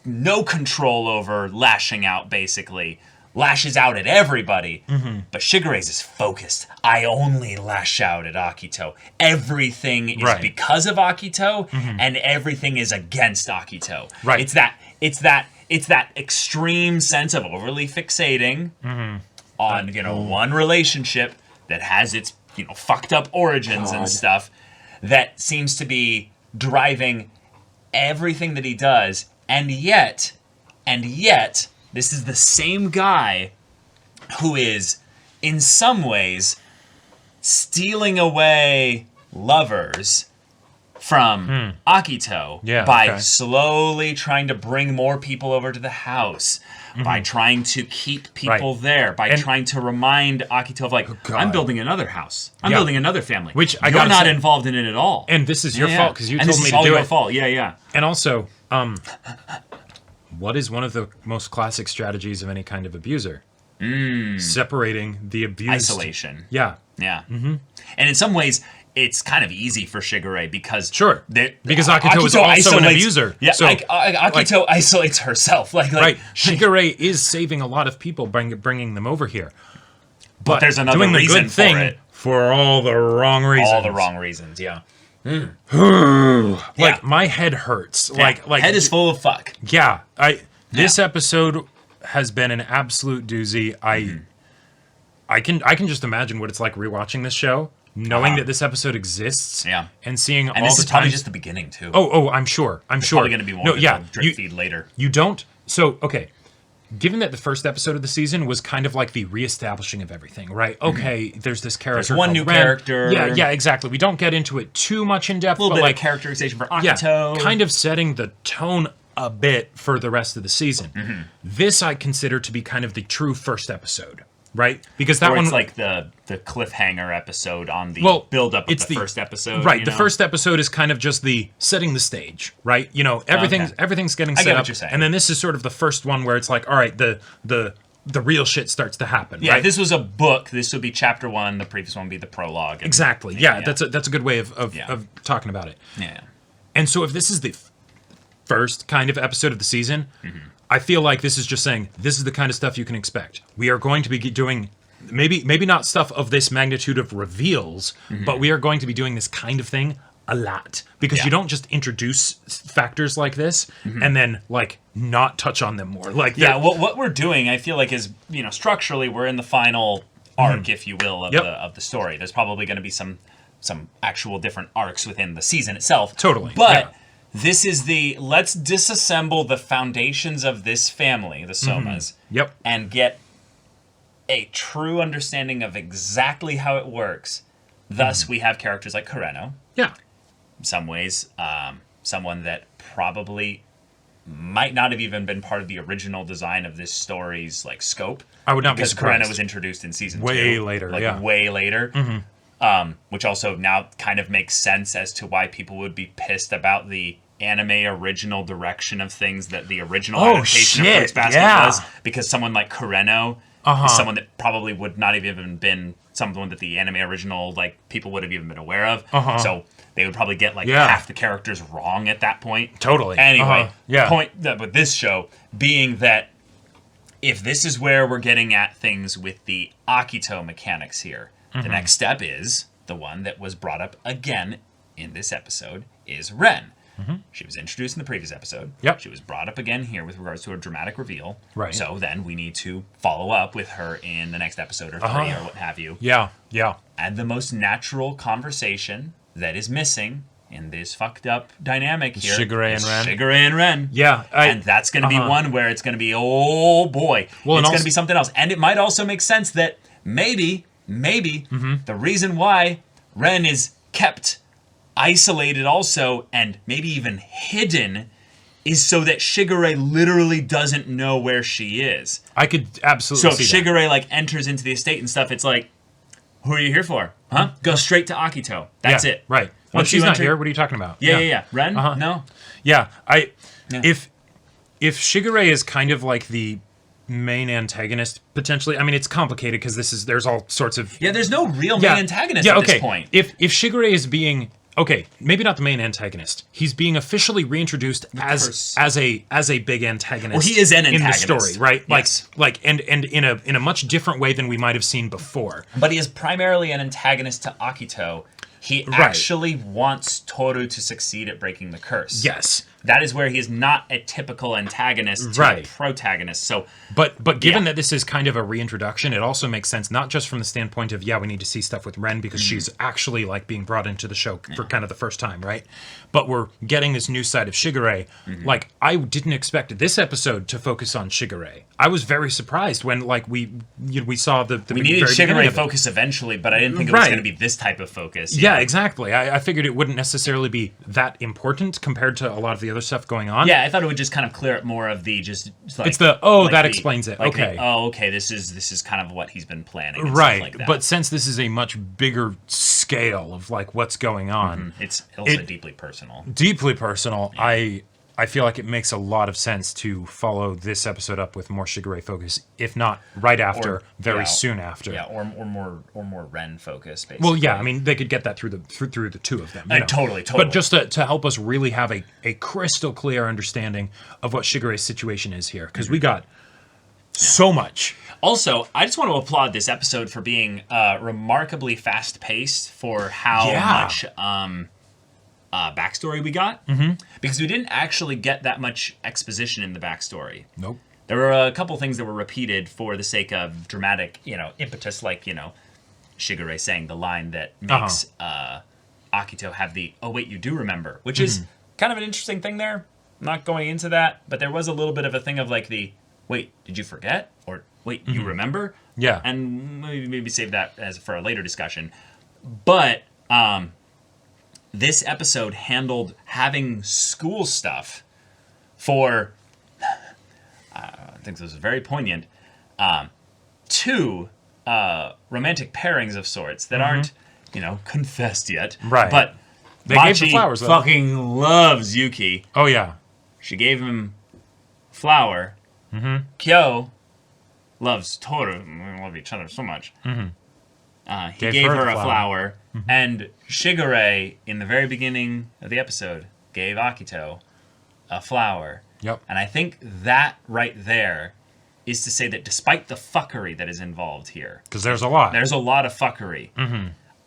no control over lashing out, basically. Lashes out at everybody, but Shigure's is focused. I only lash out at Akito. Everything is because of Akito, and everything is against Akito. Right. It's that extreme sense of overly fixating on one relationship that has its fucked up origins and stuff that seems to be driving everything that he does, and yet. This is the same guy who is in some ways, stealing away lovers from Akito by slowly trying to bring more people over to the house, by trying to keep people there, by trying to remind Akito of, like, I'm building another house. I'm building another family. Which you're not involved in it at all. And this is your fault because you told me to do it. And this is all your fault. Yeah. And also, what is one of the most classic strategies of any kind of abuser? Separating the abused. Isolation. Yeah. Yeah. And in some ways, it's kind of easy for Shigure because Akito is also an abuser. Yeah, so, Akito isolates herself. Right. Shigure is saving a lot of people by bringing them over here. But there's another doing reason the good thing for it. For all the wrong reasons. All the wrong reasons, yeah. Like, my head hurts. Yeah. Like head is full of fuck. Yeah. This episode has been an absolute doozy. I can just imagine what it's like rewatching this show, knowing that this episode exists, and seeing all the time. And this is probably just the beginning too. I'm sure. It's probably going to be more drip feed later. You don't. So okay, given that the first episode of the season was kind of like the reestablishing of everything, right? Okay, there's this character. There's one new character. Yeah, exactly. We don't get into it too much in depth. A little bit of characterization for Akito. Yeah, kind of setting the tone a bit for the rest of the season. This I consider to be kind of the true first episode. Right, because that it's like the cliffhanger episode on the build-up of the first episode. Right, the first episode is kind of just the setting the stage. Right, everything's getting set up, what you're saying. And then this is sort of the first one where it's like, all right, the real shit starts to happen. Yeah, right? If this was a book, this would be chapter 1. The previous one would be the prologue. Exactly. Yeah, that's a good way of talking about it. Yeah. And so if this is the first kind of episode of the season. I feel like this is just saying, this is the kind of stuff you can expect. We are going to be doing, maybe not stuff of this magnitude of reveals, but we are going to be doing this kind of thing a lot. Because you don't just introduce factors like this and then, like, not touch on them more. Like, what we're doing, I feel like, is, structurally, we're in the final arc, if you will, of the story. There's probably going to be some actual different arcs within the season itself. Totally. But... This is let's disassemble the foundations of this family, the Somas, and get a true understanding of exactly how it works. Thus, we have characters like Kureno. Yeah. In some ways, someone that probably might not have even been part of the original design of this story's scope. I would not be surprised. Kureno was introduced in season 2. Way later, way later. Which also now kind of makes sense as to why people would be pissed about the anime original direction of things that the original adaptation of Fruits Basket was, because someone like Kureno is someone that probably would not have even been someone that the anime original people would have even been aware of. So they would probably get half the characters wrong at that point. Totally. Anyway, point with this show being that if this is where we're getting at things with the Akito mechanics here, the next step is the one that was brought up again in this episode is Ren. She was introduced in the previous episode. Yep. She was brought up again here with regards to a dramatic reveal. Right. So then we need to follow up with her in the next episode or 3 or what have you. Yeah. And the most natural conversation that is missing in this fucked up dynamic here Shigure and Ren. Shigure and Ren. Yeah. And that's going to be one where it's going to be, oh boy, it's going to be something else. And it might also make sense that maybe the reason why Ren is kept isolated also and maybe even hidden is so that Shigure literally doesn't know where she is. I could absolutely see that. So if Shigure enters into the estate and stuff, it's like, who are you here for? Huh? Go straight to Akito. That's it. Right. Well, she's not here. What are you talking about? Yeah. Ren? No? Yeah. If Shigure is kind of like the main antagonist, potentially, I mean, it's complicated because there's all sorts of... Yeah, there's no real main antagonist at this point. If Shigure is being... Okay, maybe not the main antagonist. He's being officially reintroduced as a big antagonist. Well, he is an antagonist in the story, right? Yes. And in a much different way than we might have seen before. But he is primarily an antagonist to Akito. He actually wants Toru to succeed at breaking the curse. Yes. that is where he is not a typical antagonist to a protagonist. So, but given that this is kind of a reintroduction, it also makes sense not just from the standpoint of we need to see stuff with Ren because she's actually like being brought into the show for kind of the first time, right? But we're getting this new side of Shigure. Like I didn't expect this episode to focus on Shigure. I was very surprised when like we saw the we needed Shigure focus eventually, but I didn't think it was going to be this type of focus. Yeah, exactly. I figured it wouldn't necessarily be that important compared to a lot of the other stuff going on. Yeah, I thought it would just kind of clear up more of the just like, it's the that explains it. Like okay. Okay, this is kind of what he's been planning. And right. Stuff like that. But since this is a much bigger scale of like what's going on, it's also deeply personal. Deeply personal. Yeah. I feel like it makes a lot of sense to follow this episode up with more Shigure focus, if not right after, very soon after. Yeah, or more Ren focus, basically. Well, yeah, I mean, they could get that through the two of them. You know? Totally. But just to help us really have a crystal clear understanding of what Shigure's situation is here, because we got so much. Also, I just want to applaud this episode for being remarkably fast-paced for how much backstory we got, because we didn't actually get that much exposition in the backstory. Nope. There were a couple things that were repeated for the sake of dramatic, impetus, like, Shigure saying the line that makes Akito have the, oh, wait, you do remember, which is kind of an interesting thing there. I'm not going into that, but there was a little bit of a thing of like the, wait, did you forget? Or, wait, you remember? Yeah. And maybe save that for a later discussion. But, this episode handled having school stuff for, I think this was very poignant, two romantic pairings of sorts that aren't, confessed yet. Right. But they Machi gave the flowers, fucking loves Yuki. Oh, yeah. She gave him a flower. Kyo loves Toru. We love each other so much. He gave her a flower. And Shigure, in the very beginning of the episode, gave Akito a flower. Yep. And I think that right there is to say that despite the fuckery that is involved here... Because there's a lot. There's a lot of fuckery.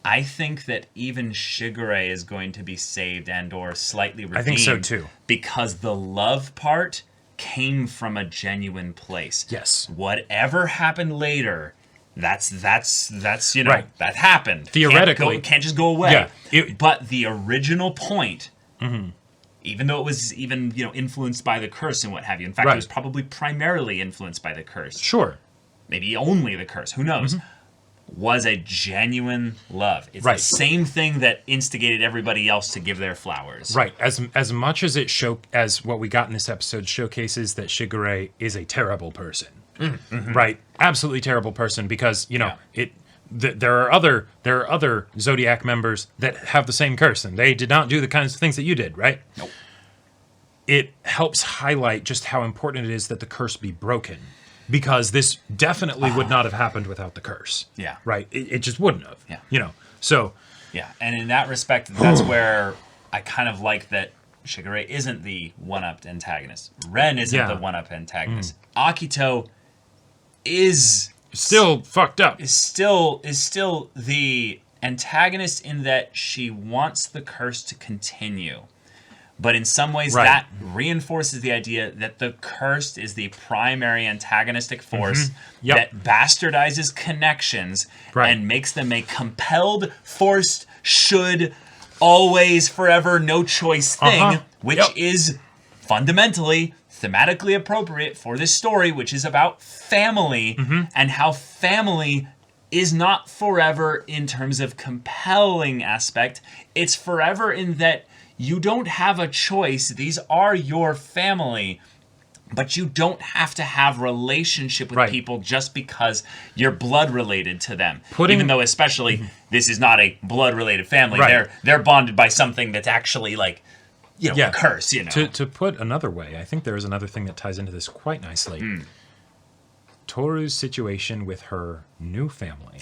I think that even Shigure is going to be saved and or slightly redeemed. I think so, too. Because the love part came from a genuine place. Yes. Whatever happened later... That's right. That happened. Theoretically. Can't just go away. Yeah. But the original point, even though it was influenced by the curse and what have you, in fact, it was probably primarily influenced by the curse. Sure. Maybe only the curse. Who knows? Was a genuine love. It's the same thing that instigated everybody else to give their flowers. Right. As much as as what we got in this episode showcases that Shigure is a terrible person. Right, absolutely terrible person because there are other Zodiac members that have the same curse and they did not do the kinds of things that you did, right? Nope. It helps highlight just how important it is that the curse be broken because this definitely would not have happened without the curse. Yeah. Right. It just wouldn't have. Yeah. So. Yeah, and in that respect, that's where I kind of like that Shigure isn't the one-up antagonist. Ren isn't the one-up antagonist. Akito is still fucked up. Is still the antagonist in that she wants the curse to continue. But in some ways that reinforces the idea that the cursed is the primary antagonistic force that bastardizes connections and makes them a compelled, forced, should, always, forever, no choice thing, which is fundamentally thematically appropriate for this story, which is about family and how family is not forever in terms of compelling aspect. It's forever in that you don't have a choice. These are your family, but you don't have to have relationship with people just because you're blood related to them. Even though especially this is not a blood related family. They're bonded by something that's actually like a curse, To put another way, I think there is another thing that ties into this quite nicely. Toru's situation with her new family,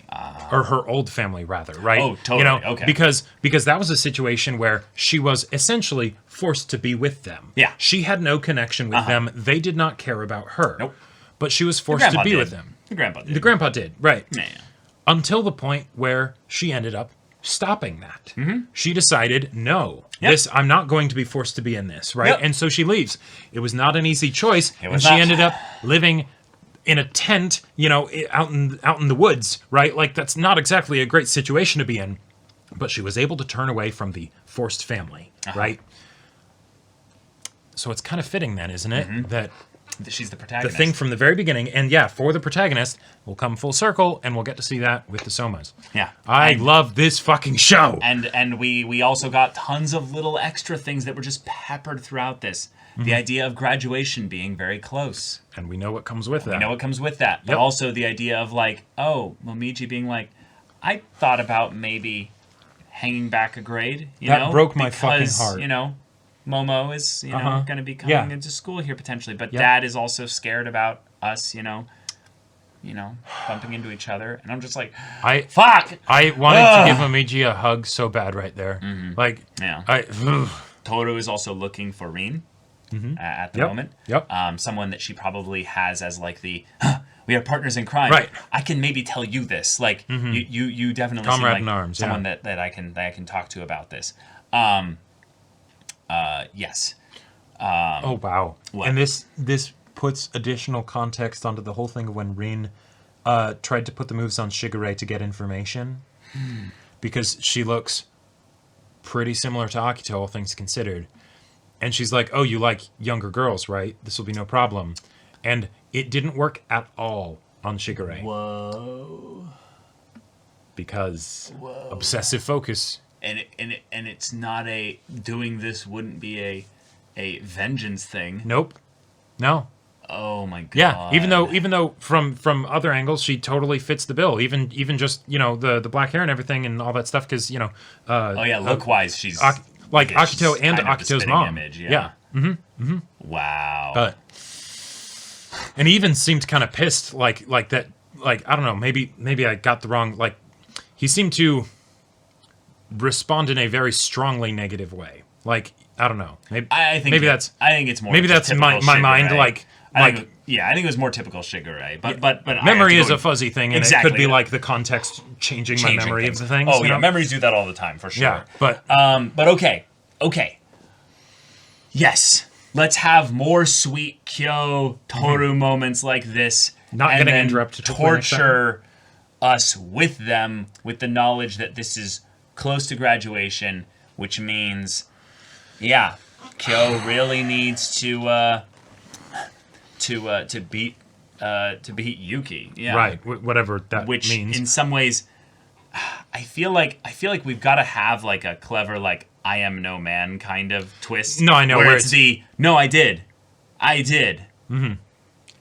or her old family, rather, right? Oh, totally. Okay. Because that was a situation where she was essentially forced to be with them. Yeah. She had no connection with them. They did not care about her. Nope. But she was forced to be with them. The grandpa did. The grandpa did, right. Yeah. Until the point where she ended up stopping that. She decided, no, Yep. I'm not going to be forced to be in this, right? Yep. And so she leaves. It was not an easy choice, and was she not. ended up living in a tent, out in the woods, right? Like, that's not exactly a great situation to be in, but she was able to turn away from the forced family, right? So it's kind of fitting then, isn't it, that She's the the protagonist. thing from the very beginning, and yeah, for the protagonist, will come full circle, and we'll get to see that with the Somas. Yeah. I love this fucking show. And we also got tons of little extra things that were just peppered throughout this. The idea of graduation being very close. And we know what comes with that. You know what comes with that. But Yep. also the idea of like, Momiji being like, I thought about maybe hanging back a grade, That broke my fucking because, heart. Momo is, going to be coming Yeah. into school here potentially, but Yep. Dad is also scared about us, bumping into each other, and I'm just like, fuck. I wanted to give Momiji a hug so bad right there. Like, Yeah. Toru is also looking for Rin at the moment. Yep. Someone that she probably has as like the we are partners in crime. Right. I can maybe tell you this. Like you definitely seem Comrade like in arms, someone that I can talk to about this. Yes. oh wow. What? And this puts additional context onto the whole thing of when Rin tried to put the moves on Shigure to get information. Because she looks pretty similar to Akito, all things considered. And she's like, oh, you like younger girls, right? This will be no problem. And it didn't work at all on Shigure. Whoa. Because obsessive focus. And it's not doing this wouldn't be a vengeance thing. Nope. No. Oh my god. Yeah, even though from other angles she totally fits the bill. Even just the black hair and everything and all that stuff because look wise she's like yeah, Akito she's and kind of the Akito's spitting mom. image, yeah. Wow. But and he even seemed kind of pissed like that. Like I don't know, maybe I got the wrong. Like he seemed to respond in a very strongly negative way. Like I don't know. I think it's more. Maybe that's in my mind. I think it was more typical Shigure. But memory is a fuzzy thing, and Exactly. it could be like the context changing my memory things. of the things. Oh yeah, memories do that all the time for sure. Yeah, but okay. Yes, let's have more sweet Kyo Toru moments like this. Not and getting then interrupted. Torture us with them with the knowledge that this is close to graduation, which means, yeah, Kyo really needs to beat Yuki. Yeah. Right, whatever that Which means. in some ways, I feel like we've got to have like a clever like I am no man kind of twist. No, I know, where it's no, I did. Mm-hmm.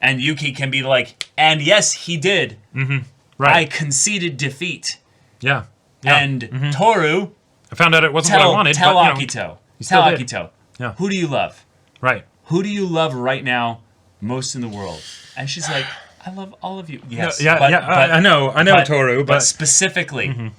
And Yuki can be like, and yes, he did. Mm-hmm. Right. I conceded defeat. Yeah. And Toru, I found out it wasn't what I wanted. Tell but, Akito. still Tell did. Akito. Yeah. Who do you love? Right. Who do you love right now most in the world? And she's like, I love all of you. Yes. Yeah, but, I know, Toru, but but specifically,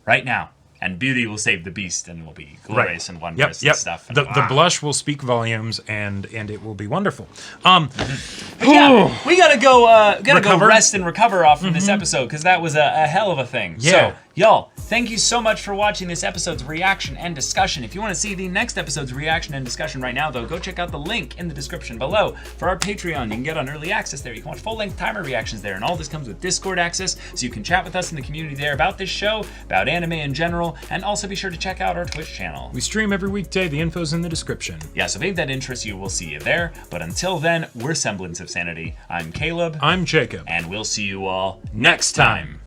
right now. And beauty will save the beast, and it will be glorious and wondrous and stuff. And the blush will speak volumes, and it will be wonderful. Yeah, we gotta go. Recover? Rest and recover off from this episode because that was a hell of a thing. Yeah. So, y'all, thank you so much for watching this episode's reaction and discussion. If you want to see the next episode's reaction and discussion right now, though, go check out the link in the description below for our Patreon. You can get on early access there. You can watch full-length timer reactions there, and all this comes with Discord access, so you can chat with us in the community there about this show, about anime in general, and also be sure to check out our Twitch channel. We stream every weekday. The info's in the description. Yeah, so if that interests you, we'll see you there. But until then, we're Semblance of Sanity. I'm Caleb. I'm Jacob. And we'll see you all next time.